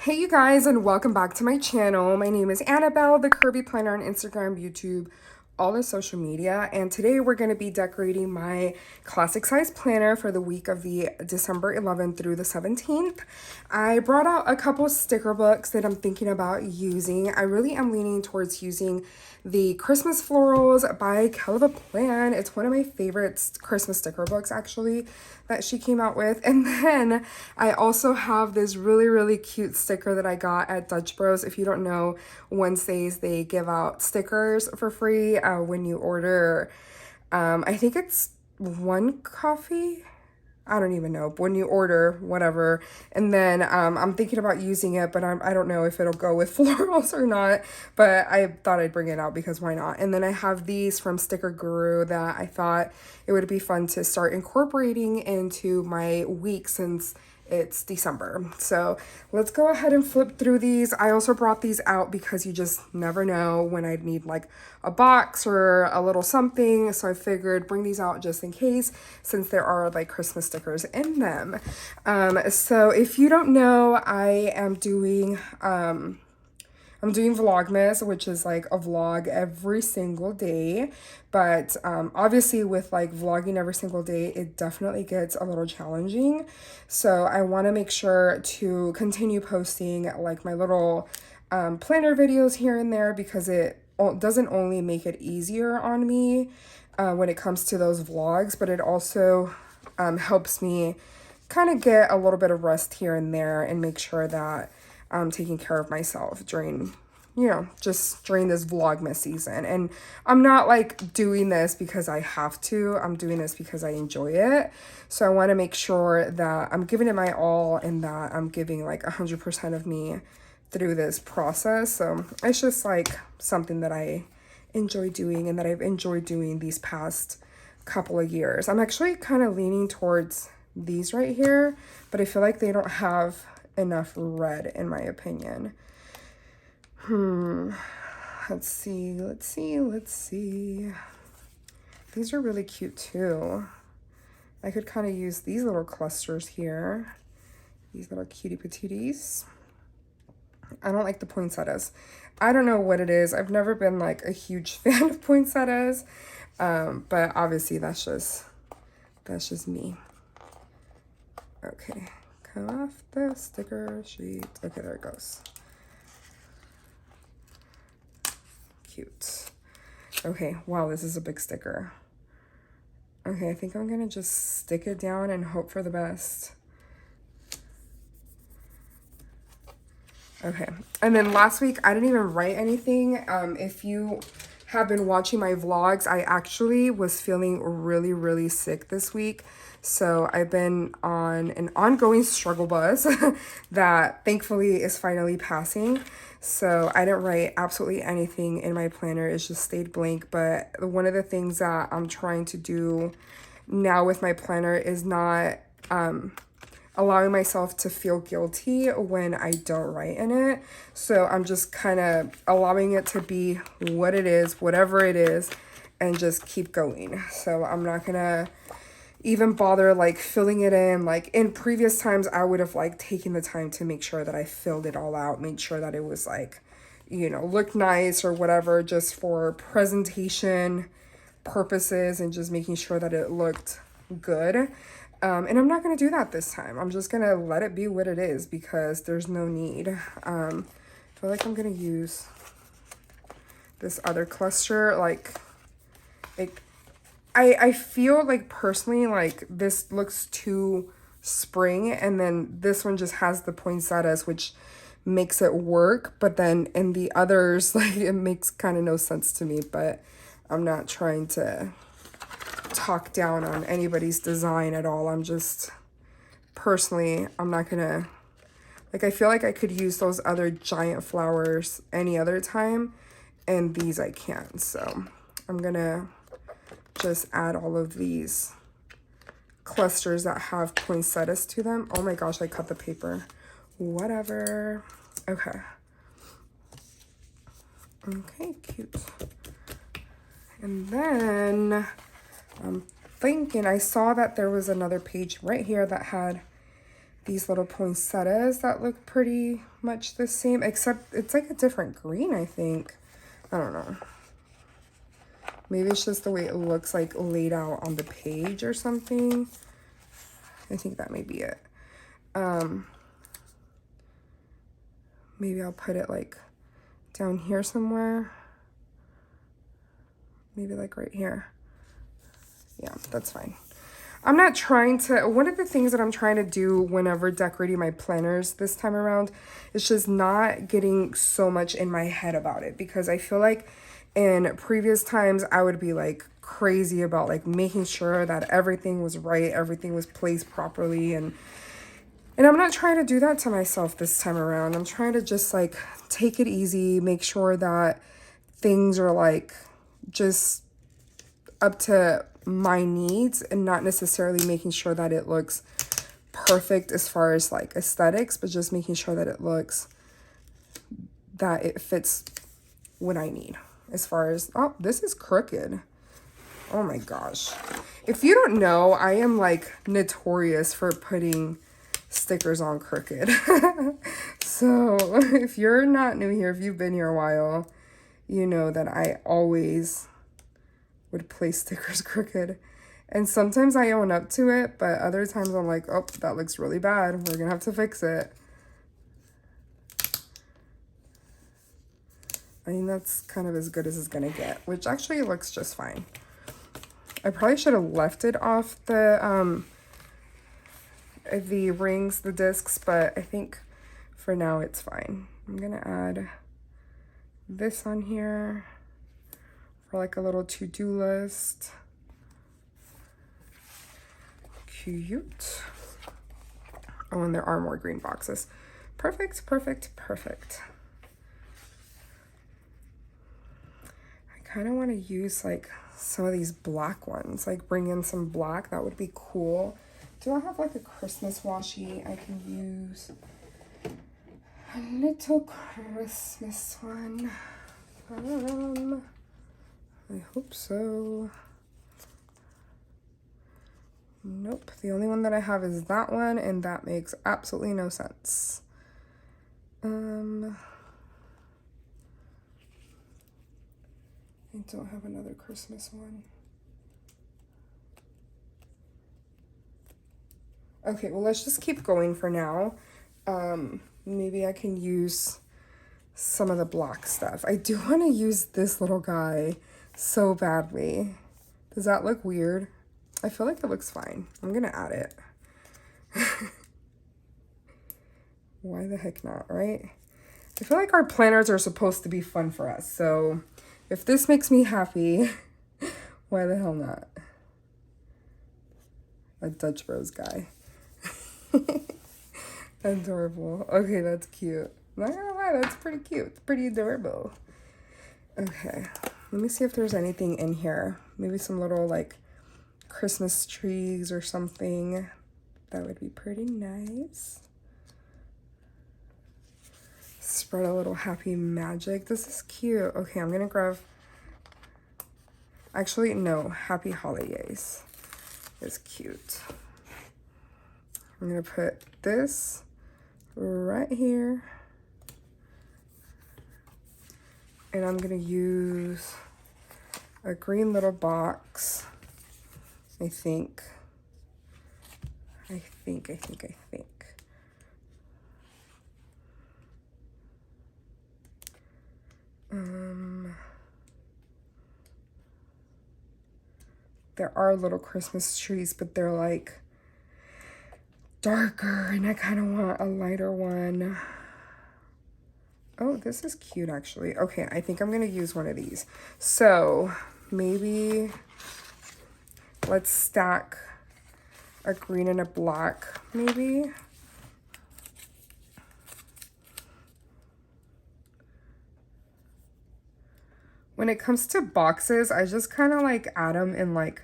Hey you guys, and welcome back to my channel. My name is Annabelle, the Curvy Planner on Instagram, YouTube, all the social media, and today we're going to be decorating my classic size planner for the week of the December 11th through the 17th. I brought out a couple sticker books that I'm thinking about using. I really am leaning towards using the Christmas Florals by Kelva Plan. It's one of my favorite Christmas sticker books actually that she came out with. And then I also have this really cute sticker that I got at Dutch Bros. If you don't know, Wednesdays they give out stickers for free when you order, I think it's one coffee. I don't even know, when you order whatever. And then I'm thinking about using it, but I don't know if it'll go with florals or not, but I thought I'd bring it out because why not. And then I have these from Sticker Guru that I thought it would be fun to start incorporating into my week since it's December. So let's go ahead and flip through these. I also brought these out because you just never know when I'd need like a box or a little something. So I figured bring these out just in case, since there are like Christmas stickers in them. So if you don't know, I am doing Vlogmas, which is like a vlog every single day. But obviously with like vlogging every single day, it definitely gets a little challenging. So I want to make sure to continue posting like my little planner videos here and there, because it doesn't only make it easier on me when it comes to those vlogs, but it also helps me kind of get a little bit of rest here and there and make sure that I'm taking care of myself during, just during this Vlogmas season. And I'm not like doing this because I have to. I'm doing this because I enjoy it. So I want to make sure that I'm giving it my all and that I'm giving like 100% of me through this process. So it's just like something that I enjoy doing and that I've enjoyed doing these past couple of years. I'm actually kind of leaning towards these right here, but I feel like they don't have enough red in my opinion. Let's see. These are really cute too. I could kind of use these little clusters here. These little cutie patooties. I don't like the poinsettias. I don't know what it is. I've never been like a huge fan of poinsettias. But obviously that's just me. Okay. Come off the sticker sheet. Okay, there it goes. Cute. Okay, wow, this is a big sticker. Okay, I think I'm gonna just stick it down and hope for the best. Okay, and then last week I didn't even write anything. If you have been watching my vlogs, I actually was feeling really sick this week. So I've been on an ongoing struggle bus that thankfully is finally passing. So I didn't write absolutely anything in my planner. It just stayed blank. But one of the things that I'm trying to do now with my planner is not allowing myself to feel guilty when I don't write in it. So I'm just kind of allowing it to be what it is, whatever it is, and just keep going. So I'm not gonna even bother like filling it in. Like in previous times, I would have like taken the time to make sure that I filled it all out, made sure that it was like, looked nice or whatever, just for presentation purposes and just making sure that it looked good. And I'm not going to do that this time. I'm just going to let it be what it is because there's no need. I feel like I'm going to use this other cluster. I feel like personally, like this looks too spring, and then this one just has the poinsettias, which makes it work. But then in the others, like it makes kind of no sense to me, but I'm not trying to talk down on anybody's design at all. I'm just personally, I'm not gonna, like, I feel like I could use those other giant flowers any other time, and these I can't. So I'm gonna just add all of these clusters that have poinsettias to them. Oh my gosh, I cut the paper. Whatever. Okay, cute. And then I'm thinking, I saw that there was another page right here that had these little poinsettias that look pretty much the same, except it's like a different green, I think. I don't know. Maybe it's just the way it looks like laid out on the page or something. I think that may be it. Maybe I'll put it like down here somewhere. Maybe like right here. Yeah, that's fine. I'm not trying to, one of the things that I'm trying to do whenever decorating my planners this time around is just not getting so much in my head about it, because I feel like in previous times I would be like crazy about like making sure that everything was right, everything was placed properly, and I'm not trying to do that to myself this time around. I'm trying to just like take it easy, make sure that things are like just up to my needs and not necessarily making sure that it looks perfect as far as like aesthetics, but just making sure that it looks, that it fits what I need as far as, oh, this is crooked. Oh my gosh. If you don't know, I am like notorious for putting stickers on crooked. So if you're not new here, if you've been here a while, you know that I always would place stickers crooked. And sometimes I own up to it, but other times I'm like, oh, that looks really bad. We're gonna have to fix it. I mean, that's kind of as good as it's gonna get, which actually looks just fine. I probably should have left it off the rings, the discs, but I think for now it's fine. I'm gonna add this on here for like a little to-do list. Cute. Oh, and there are more green boxes. Perfect, perfect, perfect. I kind of want to use like some of these black ones, like bring in some black. That would be cool. Do I have like a Christmas washi I can use? A little Christmas one. I hope so. Nope, the only one that I have is that one, and that makes absolutely no sense. I don't have another Christmas one. Okay, well, let's just keep going for now. Maybe I can use some of the black stuff. I do want to use this little guy so badly. Does that look weird? I feel like it looks fine. I'm gonna add it. Why the heck not, right? I feel like our planners are supposed to be fun for us, so if this makes me happy, why the hell not? A Dutch Bros guy. Adorable. Okay, that's cute. Not gonna lie, that's pretty cute. It's pretty adorable. Okay, let me see if there's anything in here. Maybe some little like Christmas trees or something. That would be pretty nice. Spread a little happy magic. This is cute. Okay, I'm gonna grab, actually no, happy holidays is cute. I'm gonna put this right here, and I'm gonna use a green little box. I think. There are little Christmas trees, but they're like darker, and I kind of want a lighter one. Oh, this is cute actually. Okay, I think I'm gonna use one of these. So maybe let's stack a green and a black, maybe. When it comes to boxes, I just kind of like add them in like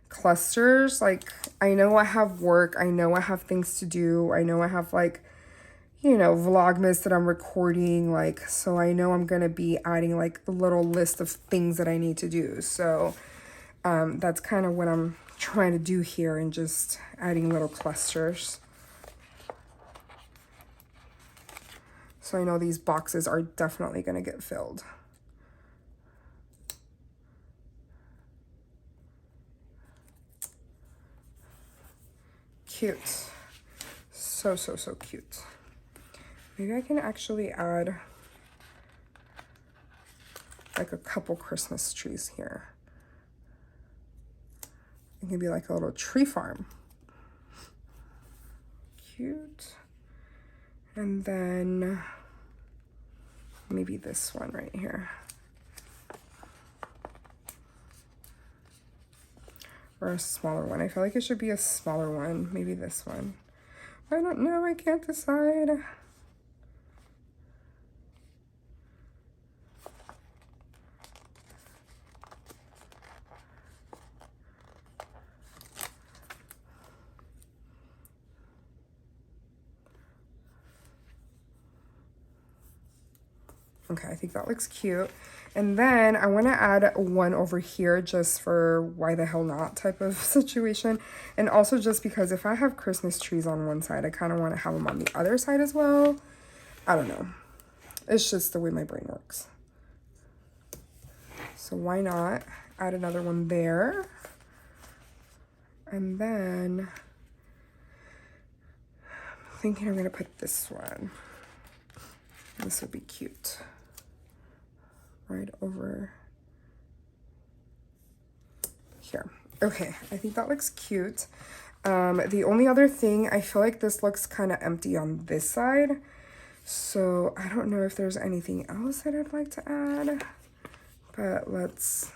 clusters. Like, I know I have work, I know I have things to do, I know I have like, you know, Vlogmas that I'm recording, like, so I know I'm gonna be adding like a little list of things that I need to do. So that's kind of what I'm trying to do here, and just adding little clusters. So I know these boxes are definitely going to get filled. Cute. So, so, so cute. Maybe I can actually add like a couple Christmas trees here. It can be like a little tree farm. Cute. And then maybe this one right here. Or a smaller one. I feel like it should be a smaller one. Maybe this one. I don't know. I can't decide. Okay, I think that looks cute. And then I want to add one over here just for why the hell not type of situation. And also just because if I have Christmas trees on one side, I kind of want to have them on the other side as well. I don't know. It's just the way my brain works. So why not add another one there? And then I'm thinking I'm going to put this one. This would be cute. Right over here. Okay, I think that looks cute. The only other thing, I feel like this looks kind of empty on this side. So I don't know if there's anything else that I'd like to add, but let's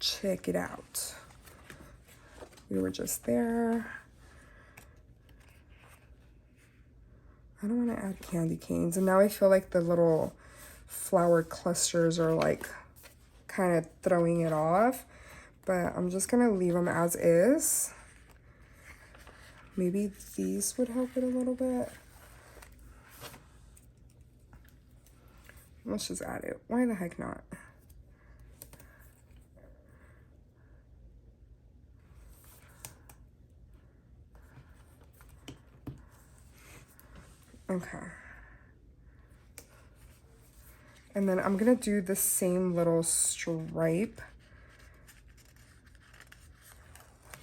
check it out. We were just there. I don't want to add candy canes. And now I feel like the little flower clusters are like kind of throwing it off, but I'm just gonna leave them as is. Maybe these would help it a little bit. Let's just add it. Why the heck not? Okay. And then I'm gonna do the same little stripe,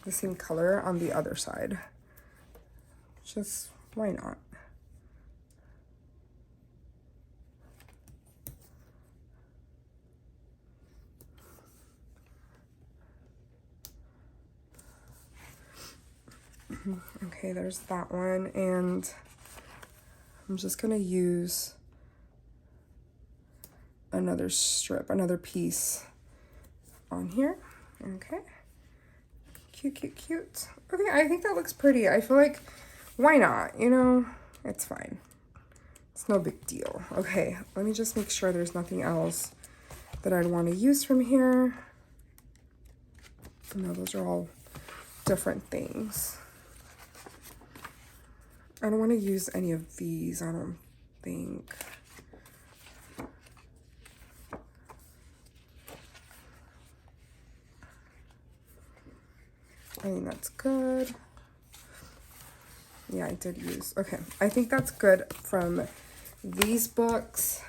the same color on the other side. Just, why not? Okay, there's that one, and I'm just gonna use another strip, another piece on here. Okay, cute, cute, cute. Okay, I think that looks pretty. I feel like, why not? You know, it's fine. It's no big deal. Okay, let me just make sure there's nothing else that I'd want to use from here. No, those are all different things. I don't want to use any of these, I don't think. I think that's good. Yeah, I did use, okay. I think that's good from these books.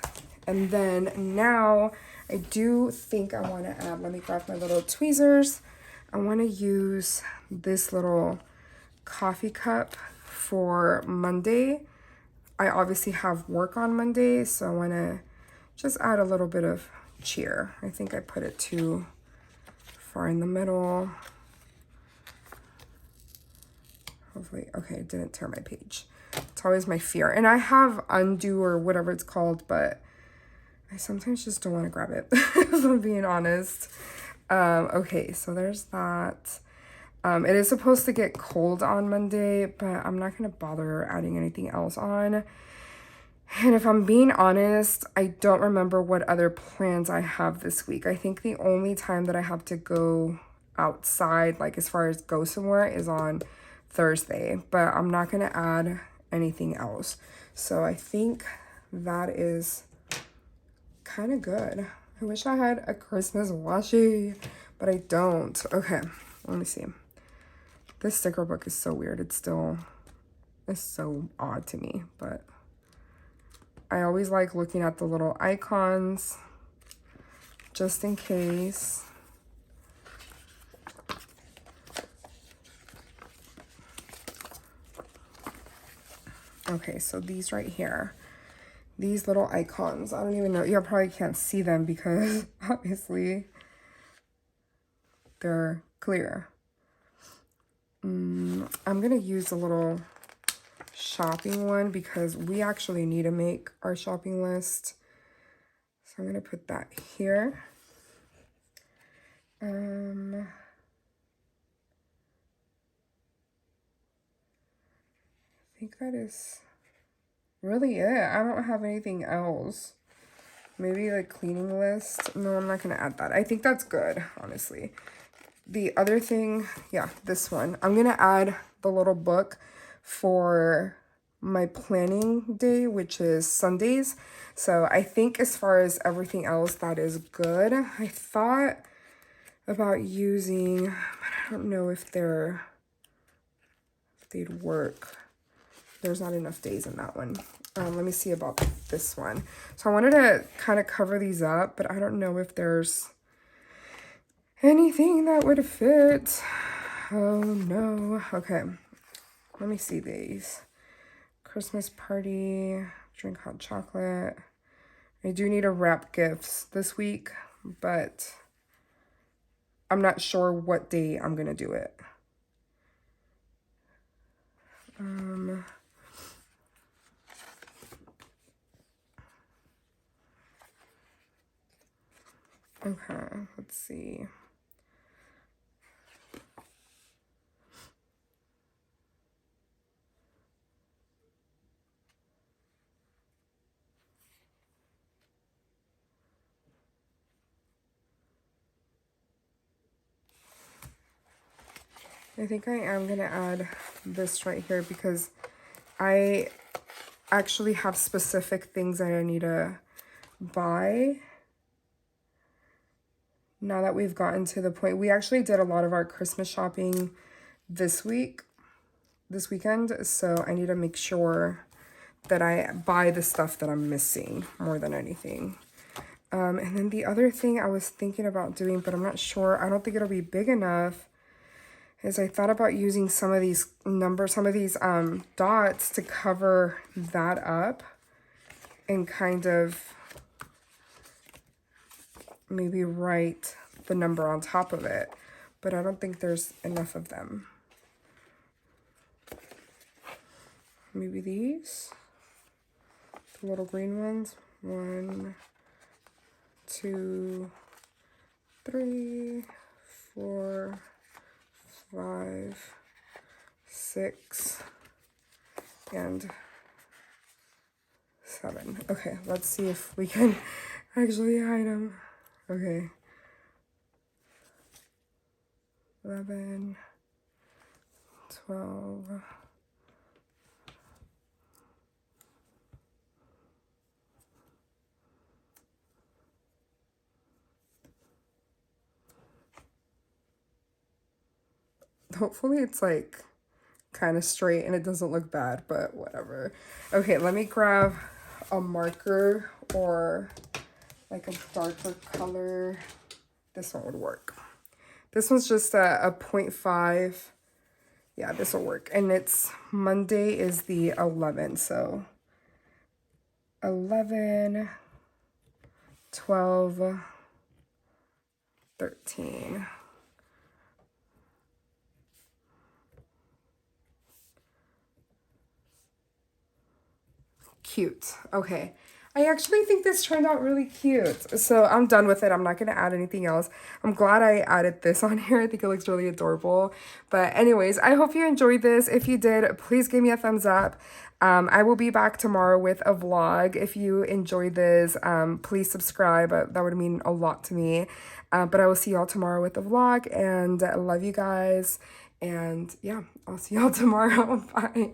And then now I do think I want to add, let me grab my little tweezers. I want to use this little coffee cup for Monday. I obviously have work on Monday, so I want to just add a little bit of cheer. I think I put it too far in the middle. Hopefully, okay, it didn't tear my page. It's always my fear. And I have undo or whatever it's called, but I sometimes just don't want to grab it, if I'm being honest. Okay, so there's that. It is supposed to get cold on Monday, but I'm not going to bother adding anything else on. And if I'm being honest, I don't remember what other plans I have this week. I think the only time that I have to go outside, like as far as go somewhere, is on Thursday, but I'm not going to add anything else. So I think that is kind of good. I wish I had a Christmas washi, but I don't. Okay, let me see. This sticker book is so weird. It's so odd to me, but I always like looking at the little icons just in case. Okay, so these right here, these little icons, I don't even know, you probably can't see them because obviously they're clear. I'm gonna use a little shopping one because we actually need to make our shopping list. So I'm gonna put that here. I think that is really it. I don't have anything else. Maybe like cleaning list. No, I'm not gonna add that. I think that's good, honestly. The other thing, yeah, this one. I'm gonna add the little book for my planning day, which is Sundays. So I think as far as everything else, that is good. I thought about using, but I don't know if they'd work. There's not enough days in that one. Let me see about this one. So I wanted to kind of cover these up, but I don't know if there's anything that would fit. Oh no. Okay. Let me see these. Christmas party, drink hot chocolate. I do need to wrap gifts this week, but I'm not sure what day I'm gonna do it. Okay, let's see. I think I am gonna add this right here because I actually have specific things that I need to buy. Now that we've gotten to the point, we actually did a lot of our Christmas shopping this weekend, so I need to make sure that I buy the stuff that I'm missing more than anything. And then the other thing I was thinking about doing, but I'm not sure, I don't think it'll be big enough, is I thought about using some of these numbers, some of these dots to cover that up and kind of maybe write the number on top of it, but I don't think there's enough of them. Maybe these, the little green ones. 1, 2, 3, 4, 5, 6, and 7. Okay, let's see if we can actually hide them. Okay. 11, 12. Hopefully it's like kind of straight and it doesn't look bad, but whatever. Okay, let me grab a marker or like a darker color. This one would work. This one's just a 0.5. Yeah, this will work. And it's Monday is the 11th, so 11, 12, 13. Cute. Okay. I actually think this turned out really cute. So I'm done with it. I'm not going to add anything else. I'm glad I added this on here. I think it looks really adorable. But anyways, I hope you enjoyed this. If you did, please give me a thumbs up. I will be back tomorrow with a vlog. If you enjoyed this, please subscribe. That would mean a lot to me. But I will see y'all tomorrow with a vlog. And I love you guys. And yeah, I'll see y'all tomorrow. Bye.